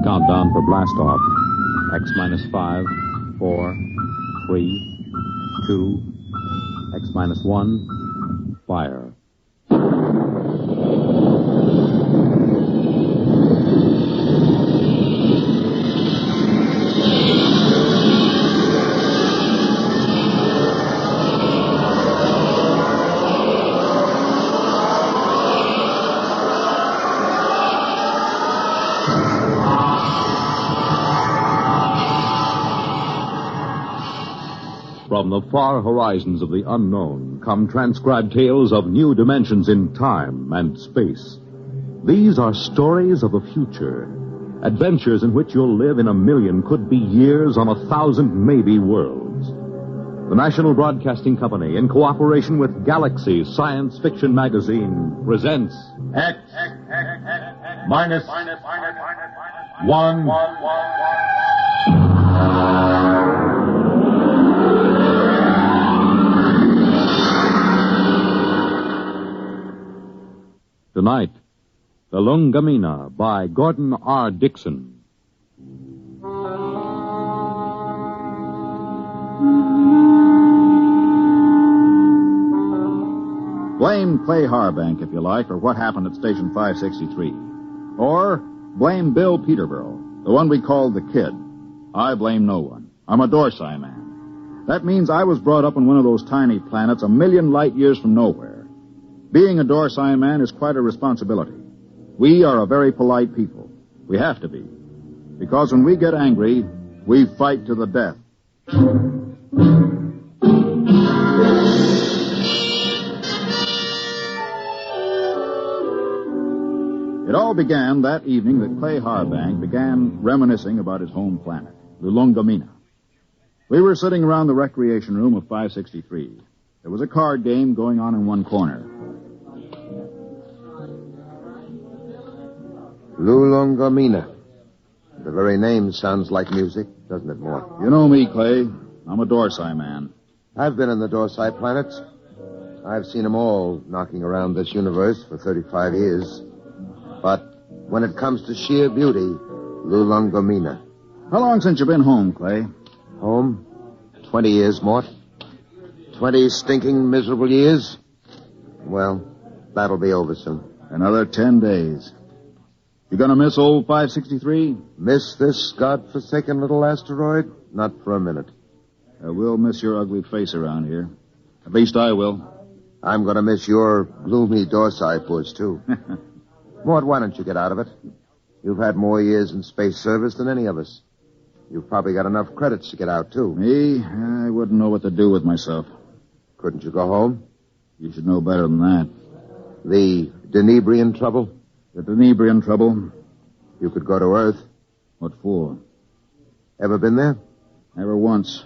Countdown for blast off. X minus 5, 4, 3, 2, X minus 1, fire. From the far horizons of the unknown come transcribed tales of new dimensions in time and space. These are stories of the future, adventures in which you'll live in a million, could be years, on 1,000 maybe worlds. The National Broadcasting Company, in cooperation with Galaxy Science Fiction Magazine, presents X Minus One. Tonight, Lulungameena by Gordon R. Dixon. Blame Clay Harbank, if you like, for what happened at Station 563. Or blame Bill Peterborough, the one we called the Kid. I blame no one. I'm a Dorsai man. That means I was brought up on one of those tiny planets a million light years from nowhere. Being a Dorsai man is quite a responsibility. We are a very polite people. We have to be. Because when we get angry, we fight to the death. It all began that evening that Clay Harbank began reminiscing about his home planet, Lulungameena. We were sitting around the recreation room of 563. There was a card game going on in one corner. Lulungameena. The very name sounds like music, doesn't it, Mort? You know me, Clay. I'm a Dorsai man. I've been in the Dorsai planets. I've seen them all knocking around this universe for 35 years. But when it comes to sheer beauty, Lulungameena. How long since you've been home, Clay? Home? 20 years, Mort. 20 stinking, miserable years. Well, that'll be over soon. Another 10 days. You gonna miss old 563? Miss this godforsaken little asteroid? Not for a minute. We'll miss your ugly face around here. At least I will. I'm gonna miss your gloomy Dorsai push, too. Mort, why don't you get out of it? You've had more years in space service than any of us. You've probably got enough credits to get out, too. Me? I wouldn't know what to do with myself. Couldn't you go home? You should know better than that. The Denebrian trouble? The Denebrian trouble? You could go to Earth. What for? Ever been there? Never once.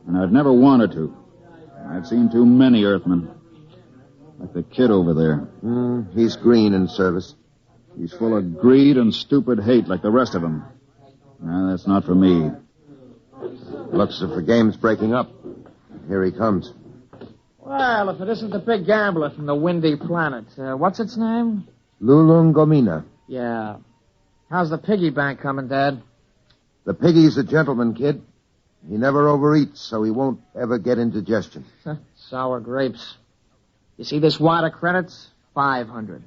And I've never wanted to. I've seen too many Earthmen. Like the Kid over there. He's green in service. He's full of greed and stupid hate like the rest of them. No, that's not for me. Looks as if the game's breaking up. Here he comes. Well, if it isn't the big gambler from the windy planet. What's its name? Lulungameena. Yeah. How's the piggy bank coming, Dad? The piggy's a gentleman, kid. He never overeats, so he won't ever get indigestion. Sour grapes. You see this wad of credits? 500.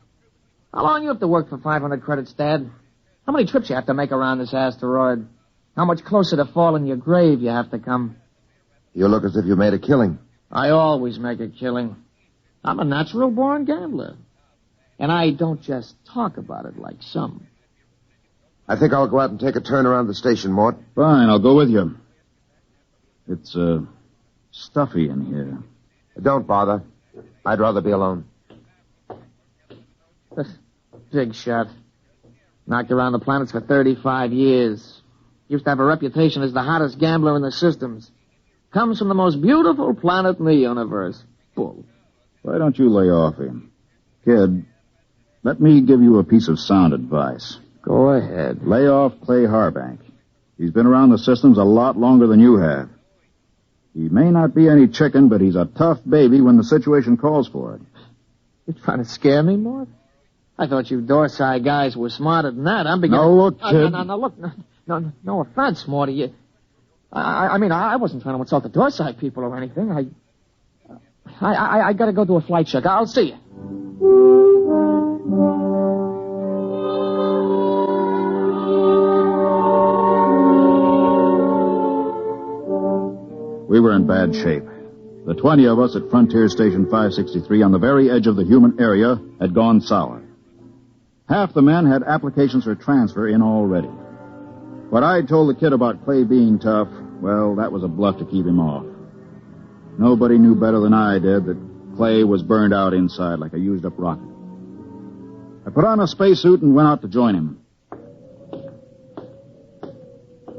How long you have to work for 500 credits, Dad? How many trips you have to make around this asteroid? How much closer to fall in your grave you have to come? You look as if you made a killing. I always make a killing. I'm a natural-born gambler. And I don't just talk about it like some. I think I'll go out and take a turn around the station, Mort. Fine, I'll go with you. It's, stuffy in here. Don't bother. I'd rather be alone. Big shot. Knocked around the planets for 35 years. Used to have a reputation as the hottest gambler in the systems. Comes from the most beautiful planet in the universe. Bull. Why don't you lay off him? Kid, let me give you a piece of sound advice. Go ahead. Lay off Clay Harbank. He's been around the systems a lot longer than you have. He may not be any chicken, but he's a tough baby when the situation calls for it. You trying to scare me, Mort? I thought you Dorsai guys were smarter than that. I'm beginning... Now, look, kid. No, look. No offense, Morty. I mean, I wasn't trying to insult the Dorsai people or anything. I gotta go do a flight check. I'll see you. We were in bad shape. The 20 of us at Frontier Station 563 on the very edge of the human area had gone sour. Half the men had applications for transfer in already. What I'd told the kid about Clay being tough, well, that was a bluff to keep him off. Nobody knew better than I did that Clay was burned out inside like a used-up rocket. I put on a spacesuit and went out to join him.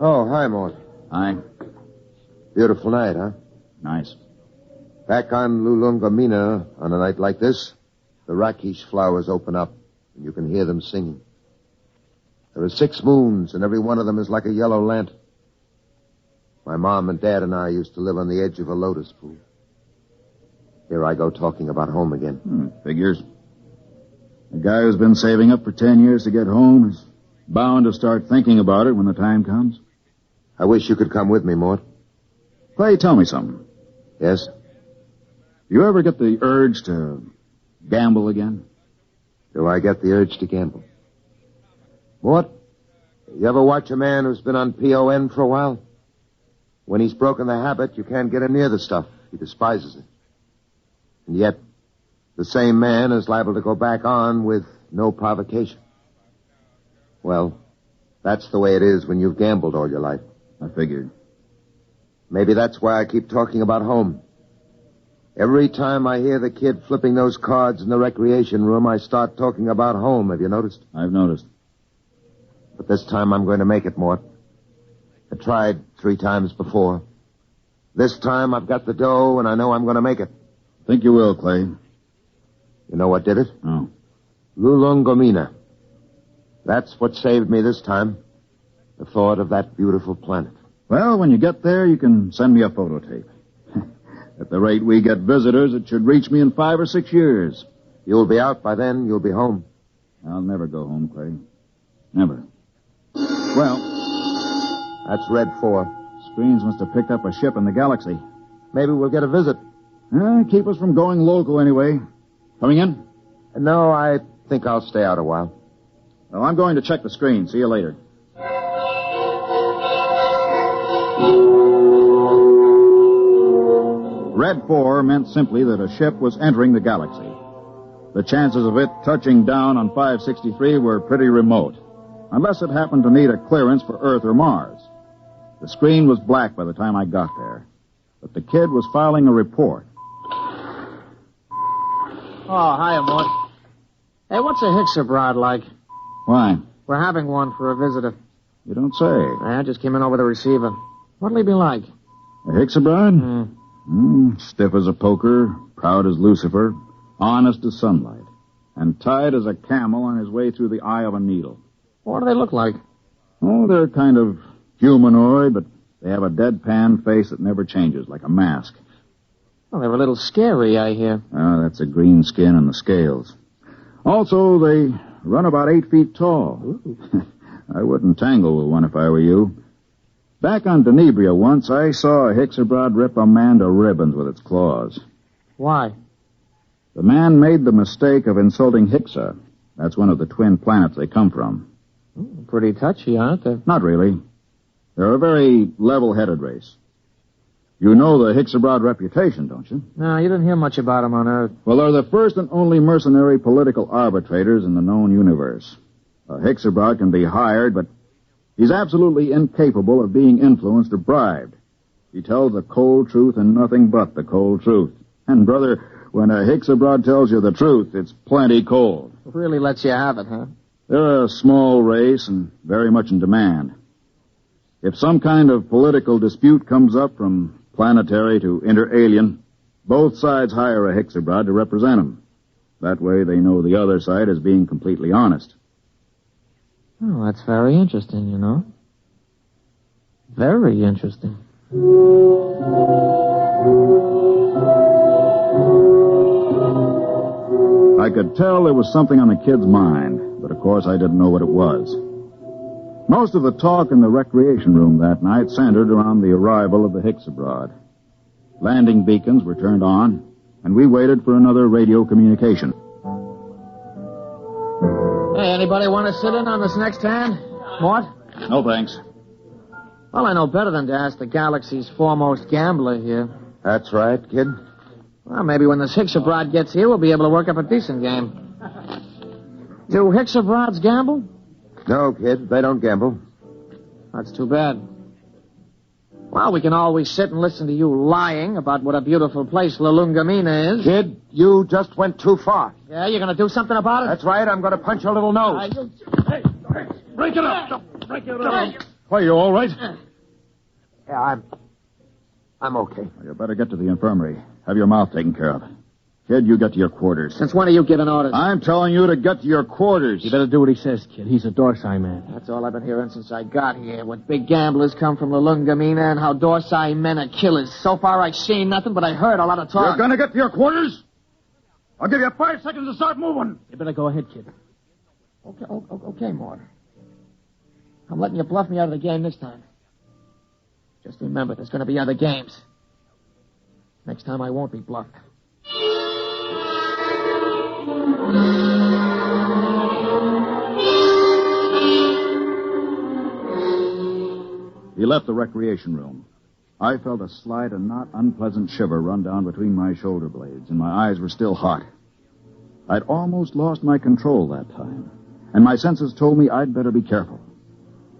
Oh, hi, Mort. Hi. Beautiful night, huh? Nice. Back on Lulungameena, on a night like this, the rakish flowers open up, and you can hear them singing. There are 6 moons, and every one of them is like a yellow lantern. My mom and dad and I used to live on the edge of a lotus pool. Here I go talking about home again. Figures. A guy who's been saving up for 10 years to get home is bound to start thinking about it when the time comes. I wish you could come with me, Mort. Clay, tell me something. Yes? You ever get the urge to gamble again? Do I get the urge to gamble? Mort, you ever watch a man who's been on PON for a while? When he's broken the habit, you can't get him near the stuff. He despises it. And yet, the same man is liable to go back on with no provocation. Well, that's the way it is when you've gambled all your life. I figured. Maybe that's why I keep talking about home. Every time I hear the kid flipping those cards in the recreation room, I start talking about home. Have you noticed? I've noticed. But this time I'm going to make it, Mort. I tried 3 times before. This time I've got the dough, and I know I'm going to make it. Think you will, Clay. You know what did it? Oh. Lulungameena. That's what saved me this time. The thought of that beautiful planet. Well, when you get there, you can send me a photo tape. At the rate we get visitors, it should reach me in 5 or 6 years. You'll be out by then. You'll be home. I'll never go home, Clay. Never. Well, that's Red 4. Screens must have picked up a ship in the galaxy. Maybe we'll get a visit. Keep us from going local anyway. Coming in? No, I think I'll stay out a while. Well, I'm going to check the screen. See you later. Red 4 meant simply that a ship was entering the galaxy. The chances of it touching down on 563 were pretty remote, unless it happened to need a clearance for Earth or Mars. The screen was black by the time I got there, but the kid was filing a report. Oh, hiya, Mort. Hey, what's a Hixabrod like? Why? We're having one for a visitor. You don't say. I just came in over the receiver. What'll he be like? A Hixabrod? Stiff as a poker, proud as Lucifer, honest as sunlight, and tight as a camel on his way through the eye of a needle. What do they look like? Oh, they're kind of humanoid, but they have a deadpan face that never changes, like a mask. Well, they're a little scary, I hear. That's the green skin and the scales. Also, they run about 8 feet tall. I wouldn't tangle with one if I were you. Back on Denebria once, I saw a Hixabrod rip a man to ribbons with its claws. Why? The man made the mistake of insulting Hixa. That's one of the twin planets they come from. Pretty touchy, aren't they? Not really. They're a very level-headed race. You know the Hixabrod reputation, don't you? No, you didn't hear much about them on Earth. Well, they're the first and only mercenary political arbitrators in the known universe. A Hixabrod can be hired, but he's absolutely incapable of being influenced or bribed. He tells the cold truth and nothing but the cold truth. And, brother, when a Hixabrod tells you the truth, it's plenty cold. Really lets you have it, huh? They're a small race and very much in demand. If some kind of political dispute comes up from planetary to inter-alien, both sides hire a Hixabrod to represent them. That way they know the other side is being completely honest. Oh, that's very interesting, you know. Very interesting. I I could tell there was something on the kid's mind, but of course I didn't know what it was. Most of the talk in the recreation room that night centered around the arrival of the Hicks abroad. Landing beacons were turned on, and we waited for another radio communication. Hey, anybody want to sit in on this next hand? Mort? No, thanks. Well, I know better than to ask the galaxy's foremost gambler here. That's right, kid. Well, maybe when this Hicks abroad gets here, we'll be able to work up a decent game. Do Hicks abroads gamble? No, kid, they don't gamble. That's too bad. Well, we can always sit and listen to you lying about what a beautiful place Lulungameena is. Kid, you just went too far. Yeah, you're going to do something about it? That's right, I'm going to punch your little nose. Break it up. Break it up. Are you all right? Yeah, I'm okay. You better get to the infirmary. Have your mouth taken care of. Kid, you get to your quarters. Since when are you giving orders? I'm telling you to get to your quarters. You better do what he says, kid. He's a Dorsai man. That's all I've been hearing since I got here. What big gamblers come from Lulungameena and how Dorsai men are killers. So far, I've seen nothing, but I heard a lot of talk. You're going to get to your quarters? I'll give you 5 seconds to start moving. You better go ahead, kid. Okay, Mort. I'm letting you bluff me out of the game this time. Just remember, there's going to be other games. Next time, I won't be bluffed. He left the recreation room. I felt a slight and not unpleasant shiver run down between my shoulder blades, and my eyes were still hot. I'd almost lost my control that time, and my senses told me I'd better be careful.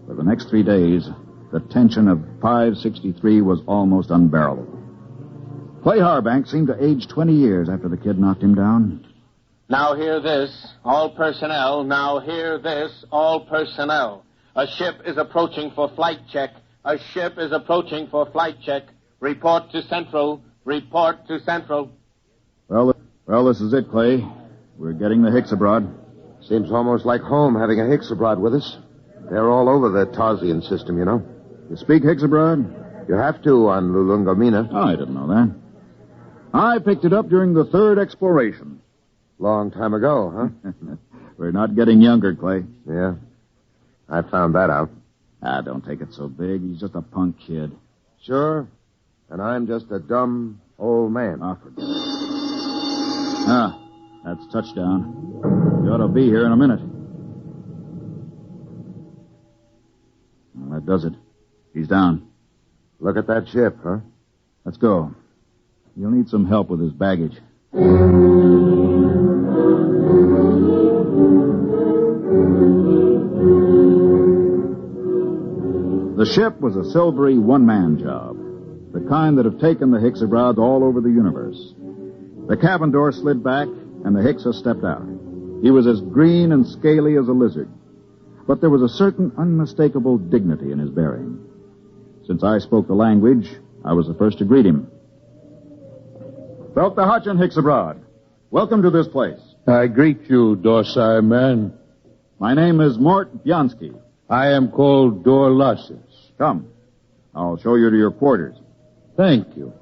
For the next 3 days, the tension of 563 was almost unbearable. Clay Harbank seemed to age 20 years after the kid knocked him down. Now hear this, all personnel. Now hear this, all personnel. A ship is approaching for flight check. A ship is approaching for flight check. Report to Central. Report to Central. Well, this is it, Clay. We're getting the Hicks abroad. Seems almost like home having a Hicks abroad with us. They're all over the Tarsian system, you know. You speak Hicks abroad? You have to on Lulungameena. Oh, I didn't know that. I picked it up during the 3rd exploration. Long time ago, huh? We're not getting younger, Clay. Yeah. I found that out. Don't take it so big. He's just a punk kid. Sure. And I'm just a dumb old man. Forget it. That's touchdown. You ought to be here in a minute. Well, that does it. He's down. Look at that ship, huh? Let's go. You'll need some help with his baggage. The ship was a silvery one-man job, the kind that have taken the Hicks abroad all over the universe. The cabin door slid back, and the Hickses stepped out. He was as green and scaly as a lizard, but there was a certain unmistakable dignity in his bearing. Since I spoke the language, I was the first to greet him. Felt the Hutch and Hicks abroad. Welcome to this place. I greet you, Dorsai man. My name is Mort Bianski. I am called Dorlassus. Come. I'll show you to your quarters. Thank you.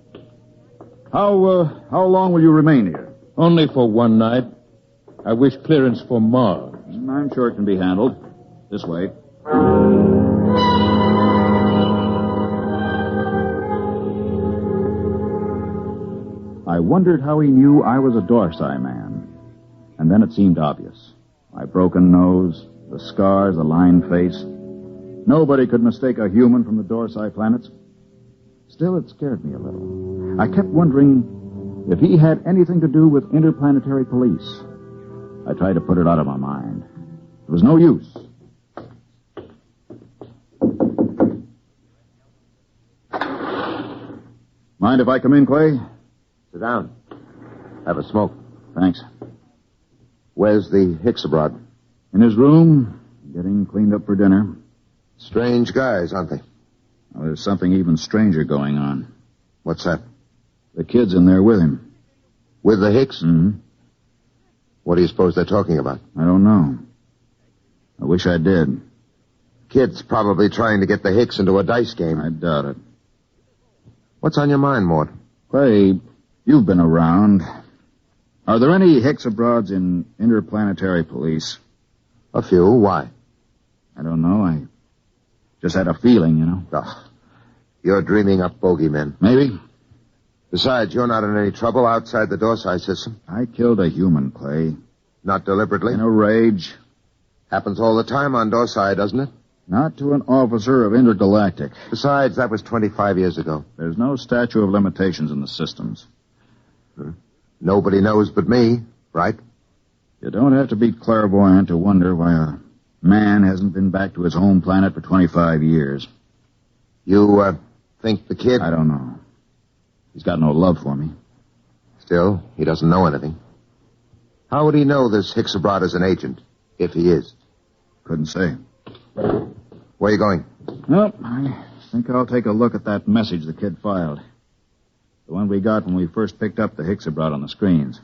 How long will you remain here? Only for one night. I wish clearance for Mars. I'm sure it can be handled. This way. I wondered how he knew I was a Dorsai man. And then it seemed obvious. My broken nose, the scars, the lined face. Nobody could mistake a human from the Dorsai planets. Still, it scared me a little. I kept wondering if he had anything to do with interplanetary police. I tried to put it out of my mind. It was no use. Mind if I come in, Clay? Sit down. Have a smoke. Thanks. Where's the Hicks abroad? In his room, getting cleaned up for dinner. Strange guys, aren't they? Well, there's something even stranger going on. What's that? The kid's in there with him. With the Hicks? Mm-hmm. What do you suppose they're talking about? I don't know. I wish I did. Kid's probably trying to get the Hicks into a dice game. I doubt it. What's on your mind, Mort? Clay, you've been around. Are there any Hicks abroads in interplanetary police? A few. Why? I don't know. I just had a feeling, you know. Oh, you're dreaming up bogeymen. Maybe. Besides, you're not in any trouble outside the Dorsai system. I killed a human, Clay. Not deliberately. In a rage. Happens all the time on Dorsai, doesn't it? Not to an officer of Intergalactic. Besides, that was 25 years ago. There's no statute of limitations in the systems. Nobody knows but me, right? You don't have to be clairvoyant to wonder why a man hasn't been back to his home planet for 25 years. You, think the kid... I don't know. He's got no love for me. Still, he doesn't know anything. How would he know this Hicks abroad is an agent, if he is? Couldn't say. Where are you going? Well, I think I'll take a look at that message the kid filed. The one we got when we first picked up the Hicks abroad on the screens.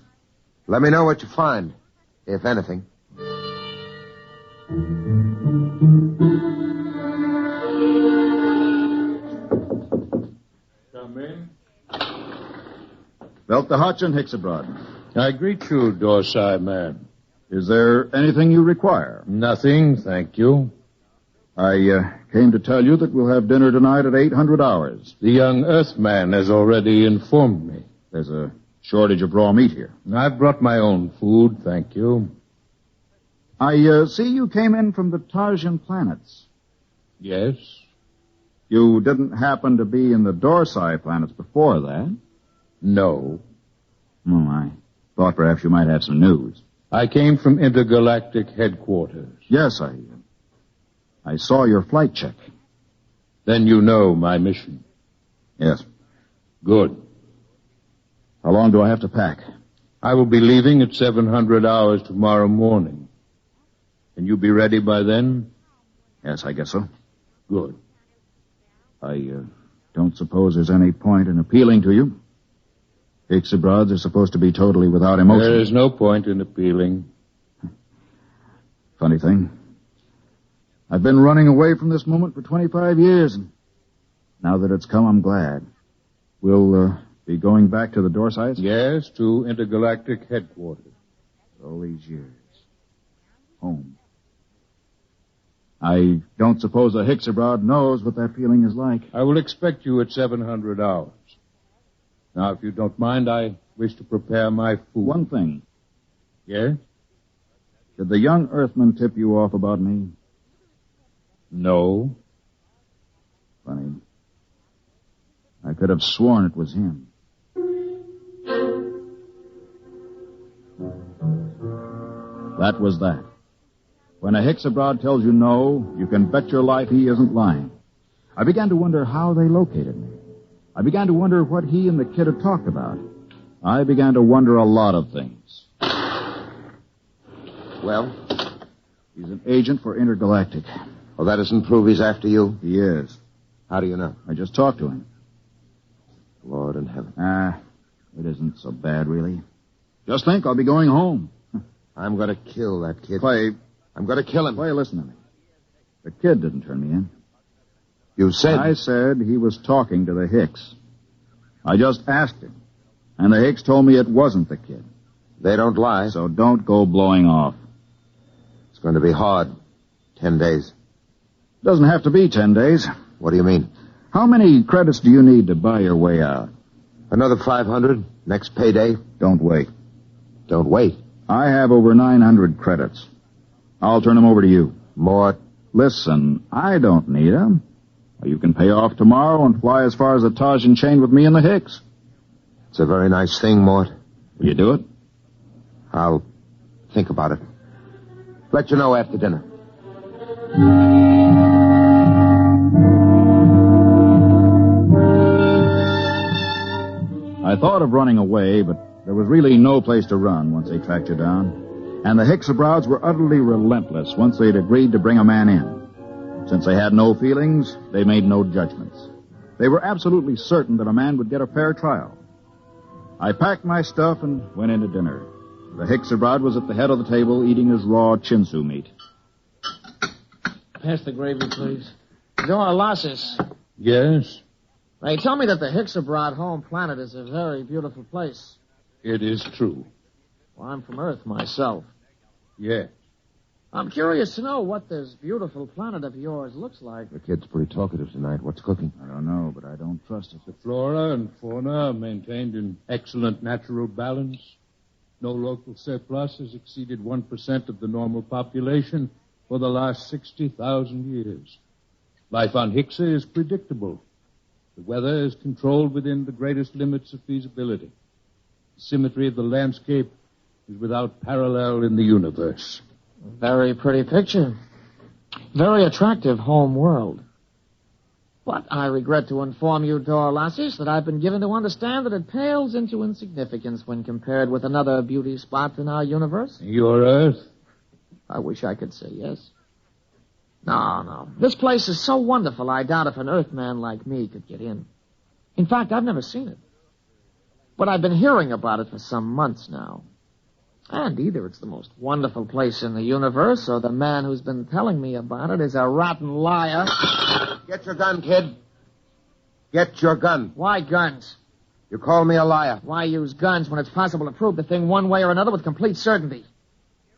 Let me know what you find, if anything. Come in. Belt the hutch and Hicks abroad. I greet you, Dorsai man. Is there anything you require? Nothing, thank you. I came to tell you that we'll have dinner tonight at 800 hours. The young Earthman has already informed me. There's a shortage of raw meat here. I've brought my own food, thank you. I see you came in from the Tarsian planets. Yes? You didn't happen to be in the Dorsai planets before that? No. Oh, I thought perhaps you might have some news. I came from intergalactic headquarters. Yes, I saw your flight check. Then you know my mission. Yes. Good. How long do I have to pack? I will be leaving at 700 hours tomorrow morning. Can you be ready by then? Yes, I guess so. Good. I don't suppose there's any point in appealing to you. Hicks abroads are supposed to be totally without emotion. There is no point in appealing. Funny thing. I've been running away from this moment for 25 years, and now that it's come, I'm glad. We'll be going back to the Dorsites? Yes, to intergalactic headquarters. All these years. Home. I don't suppose a Hicks abroad knows what that feeling is like. I will expect you at 700 hours. Now, if you don't mind, I wish to prepare my food. One thing. Yes? Did the young Earthman tip you off about me? No. Funny. I could have sworn it was him. That was that. When a Hicks abroad tells you no, you can bet your life he isn't lying. I began to wonder how they located me. I began to wonder what he and the kid had talked about. I began to wonder a lot of things. Well? He's an agent for Intergalactic. Well, that doesn't prove he's after you. He is. How do you know? I just talked to him. Lord in heaven. It isn't so bad, really. Just think, I'll be going home. I'm going to kill that kid. Clay. I'm going to kill him. Clay, listen to me. The kid didn't turn me in. You said... I said he was talking to the Hicks. I just asked him. And the Hicks told me it wasn't the kid. They don't lie. So don't go blowing off. It's going to be hard. 10 days. Doesn't have to be 10 days. What do you mean? How many credits do you need to buy your way out? Another 500. Next payday. Don't wait. Don't wait. I have over 900 credits. I'll turn them over to you. Mort. Listen, I don't need them. You can pay off tomorrow and fly as far as the Tarsian chain with me and the Hicks. It's a very nice thing, Mort. Will you do it? I'll think about it. Let you know after dinner. I thought of running away, but there was really no place to run once they tracked you down. And the Hicks abroads were utterly relentless once they'd agreed to bring a man in. Since they had no feelings, they made no judgments. They were absolutely certain that a man would get a fair trial. I packed my stuff and went in to dinner. The Hicks abroad was at the head of the table eating his raw chinsu meat. Pass the gravy, please. Dora Lasses. Yes? They tell me that the Hicks abroad home planet is a very beautiful place. It is true. Well, I'm from Earth myself. Yes. I'm curious to know what this beautiful planet of yours looks like. The kid's pretty talkative tonight. What's cooking? I don't know, but I don't trust it. The flora and fauna are maintained in excellent natural balance. No local surplus has exceeded 1% of the normal population for the last 60,000 years. Life on Hixa is predictable. The weather is controlled within the greatest limits of feasibility. The symmetry of the landscape is without parallel in the universe. Very pretty picture. Very attractive home world. But I regret to inform you, Dorlasis, that I've been given to understand that it pales into insignificance when compared with another beauty spot in our universe. Your Earth? I wish I could say yes. No. This place is so wonderful, I doubt if an Earthman like me could get in. In fact, I've never seen it. But I've been hearing about it for some months now. And either it's the most wonderful place in the universe, or the man who's been telling me about it is a rotten liar. Get your gun, kid. Get your gun. Why guns? You call me a liar. Why use guns when it's possible to prove the thing one way or another with complete certainty?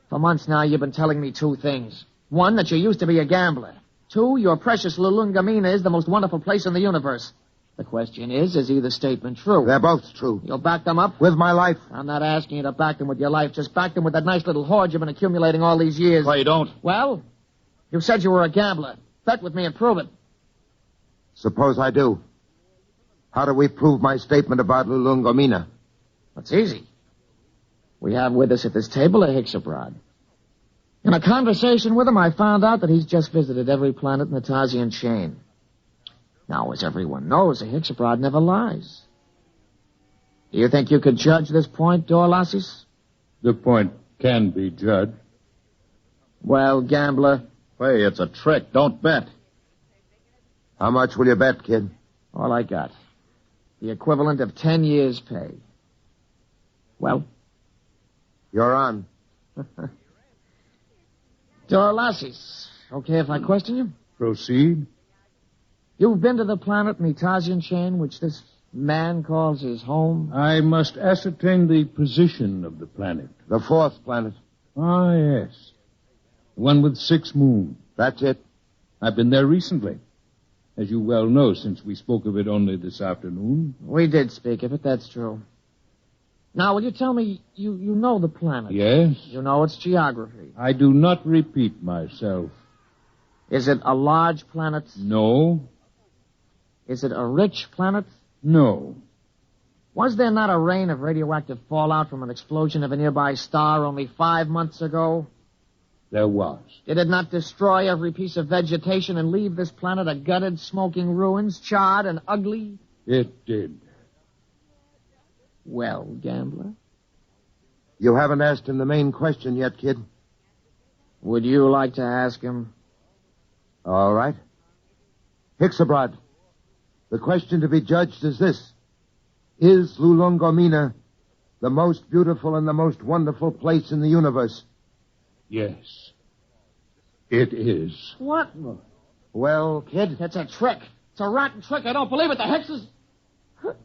For months now, you've been telling me two things. One, that you used to be a gambler. Two, your precious Lulungameena is the most wonderful place in the universe. The question is either statement true? They're both true. You'll back them up? With my life. I'm not asking you to back them with your life. Just back them with that nice little hoard you've been accumulating all these years. Clay, don't. Well, you said you were a gambler. Bet with me and prove it. Suppose I do. How do we prove my statement about Lulungameena? That's easy. We have with us at this table a Hixabrod. In a conversation with him, I found out that he's just visited every planet in the Tarsian chain. Now, as everyone knows, a Hixabrod never lies. Do you think you could judge this point, Dorlasis? The point can be judged. Well, gambler, Clay, it's a trick. Don't bet. How much will you bet, kid? all I got. The equivalent of 10 years' pay. Well? You're on. Dorlasis, okay if I question you? Proceed. You've been to the planet in the Tarsian chain, which this man calls his home? I must ascertain the position of the planet. The fourth planet. Ah, yes. The one with 6 moons. That's it. I've been there recently. As you well know, since we spoke of it only this afternoon. We did speak of it, that's true. Now, will you tell me, you know the planet? Yes. You know its geography. I do not repeat myself. Is it a large planet? No. Is it a rich planet? No. Was there not a rain of radioactive fallout from an explosion of a nearby star only 5 months ago? There was. Did it not destroy every piece of vegetation and leave this planet a gutted, smoking ruins, charred and ugly? It did. Well, gambler, You haven't asked him the main question yet, kid. would you like to ask him? All right. Hixabrod, the question to be judged is this. Is Lulungameena the most beautiful and the most wonderful place in the universe? Yes. It is. What? Well, kid, It's a trick. It's a rotten trick. I don't believe it. The Hexes...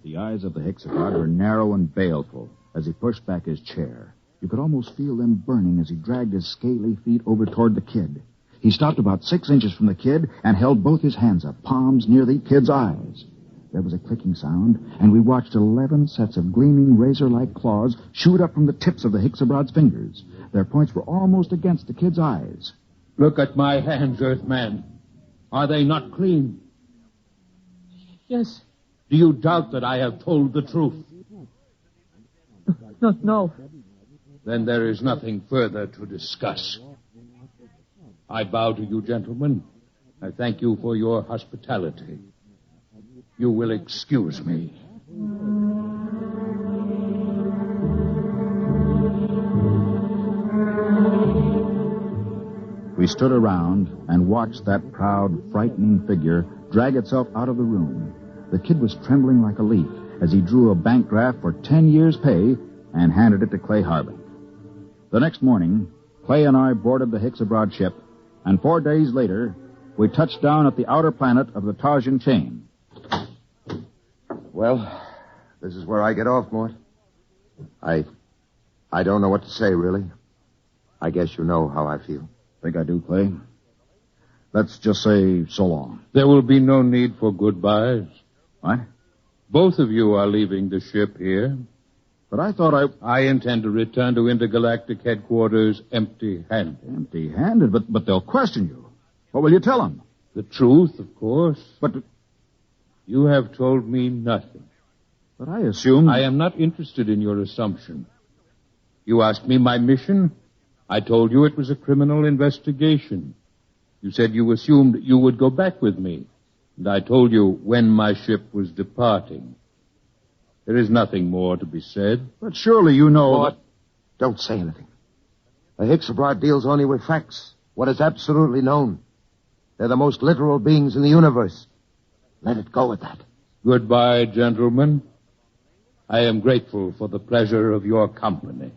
The eyes of the Hixabrod were narrow and baleful as he pushed back his chair. You could almost feel them burning as he dragged his scaly feet over toward the kid. He stopped about 6 inches from the kid and held both his hands up, palms near the kid's eyes. There was a clicking sound, and we watched 11 sets of gleaming razor-like claws shoot up from the tips of the Hixabrod's fingers. Their points were almost against the kid's eyes. Look at my hands, Earthman. Are they not clean? Yes. Do you doubt that I have told the truth? No. Then there is nothing further to discuss. I bow to you, gentlemen. I thank you for your hospitality. You will excuse me. We stood around and watched that proud, frightening figure drag itself out of the room. The kid was trembling like a leaf as he drew a bank draft for 10 years' pay and handed it to Clay Harbank. The next morning, Clay and I boarded the Hixabrod ship, and 4 days later, we touched down at the outer planet of the Tarsian chain. well, this is where I get off, Mort. I I don't know what to say, really. I guess you know how I feel. Think I do, Clay. Let's just say so long. There will be no need for goodbyes. What? Both of you are leaving the ship here. But I thought I intend to return to intergalactic headquarters empty-handed. Empty-handed? But they'll question you. What will you tell them? The truth, of course. But you have told me nothing. But I assumed... I am not interested in your assumption. You asked me my mission. I told you it was a criminal investigation. You said you assumed you would go back with me. And I told you when my ship was departing. There is nothing more to be said. But surely you know... What? Don't say anything. The Hicks abroad deals only with facts. What is absolutely known. They're the most literal beings in the universe. Let it go at that. Goodbye, gentlemen. I am grateful for the pleasure of your company.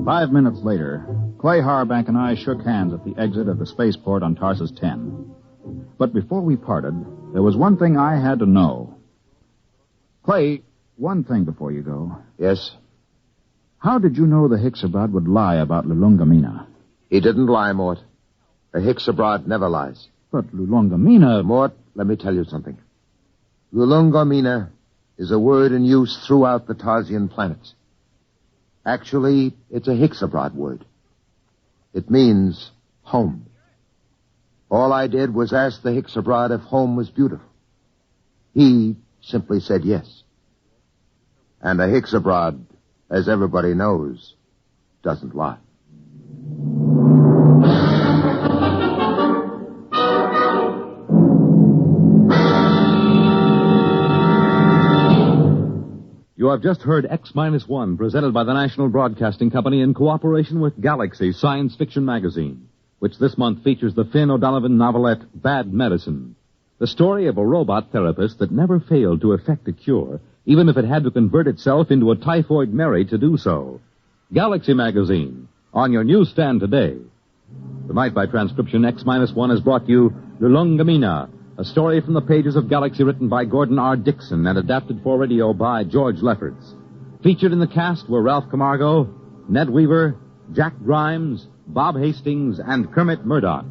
5 minutes later, Clay Harbank and I shook hands at the exit of the spaceport on Tarsus 10. But before we parted, there was one thing I had to know. Clay, one thing before you go. Yes? How did you know the Hicks abroad would lie about Lulungameena? He didn't lie, Mort. The Hicks abroad never lies. But Lulungameena... Mort, let me tell you something. Lulungameena is a word in use throughout the Tarsian planets. Actually, it's a Hicks abroad word. It means home. All I did was ask the Hicks abroad if home was beautiful. He simply said yes. And a Hicks abroad, as everybody knows, doesn't lie. You have just heard X Minus One, presented by the National Broadcasting Company in cooperation with Galaxy Science Fiction Magazine, which this month features the Finn O'Donovan novelette Bad Medicine. The story of a robot therapist that never failed to effect a cure, even if it had to convert itself into a typhoid Mary to do so. Galaxy Magazine, on your newsstand today. Tonight, by transcription, X Minus One has brought you Lulungameena, a story from the pages of Galaxy written by Gordon R. Dixon and adapted for radio by George Lefferts. Featured in the cast were Ralph Camargo, Ned Weaver, Jack Grimes, Bob Hastings, and Kermit Murdoch.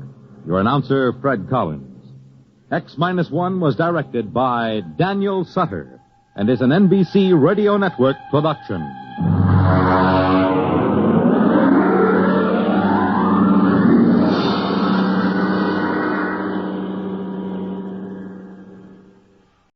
Your announcer, Fred Collins. X Minus One was directed by Daniel Sutter and is an NBC Radio Network production.